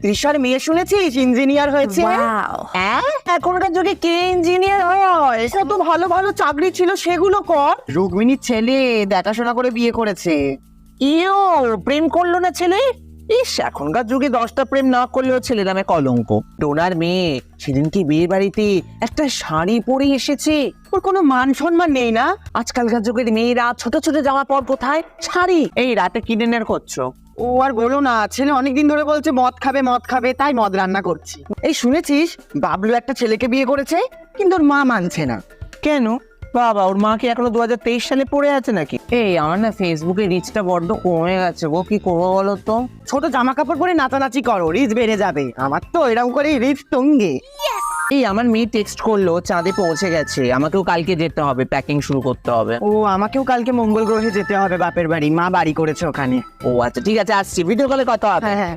তৃষার মেয়ে শুনেছিস ইঞ্জিনিয়ার হয়েছে? হ্যাঁ, এখনকার যুগে কে ইঞ্জিনিয়ার হয়? কত ভালো ভালো চাকরি ছিল সেগুলো কর। রুক্মিণীর ছেলে দেখাশোনা করে বিয়ে করেছে। ইও, প্রেম করলো না ছেলে? ইস, এখনকার যুগে 10টা প্রেম না করলেও ছেলে নামে কলঙ্ক। ডোনার মেয়ে সেদিন কি বিয়ে বাড়িতে একটা শাড়ি পরে এসেছে, ওর কোনো মান সম্মান নেই না? আজকালকার যুগের মেয়েরা ছোট ছোট জামা পর কোথায়, শাড়ি। এই রাতে কি ডিনার করছো? ও আর বলো না, ছেলে অনেকদিন ধরে বলছে মদ খাবে, তাই মদ রান্না করছি। এই শুনেছিস বাবলু একটা ছেলেকে বিয়ে করেছে, কিন্তু ওর মা মানছে না। কেন বাবা, ওর মা কি এখনো 2023 সালে পড়ে আছে নাকি? এই আমার না ফেসবুকে রিচটা বড্ড কমে গেছে গো, কি করবো বলো তো? ছোট জামা কাপড় পরে নাচানাচি করো, রিচ বেড়ে যাবে। আমার তো এরকম করে রিচ টঙ্গে। এই আমার মেয়ে টেক্সট করলো চাঁদে পৌঁছে গেছে, আমাকেও কালকে যেতে হবে, প্যাকিং শুরু করতে হবে। ও, আমাকেও কালকে মঙ্গল গ্রহে যেতে হবে বাপের বাড়ি, মা বাড়ি করেছে ওখানে। ও আচ্ছা, ঠিক আছে, আসছি, ভিডিও কলে কথা হবে। হ্যাঁ।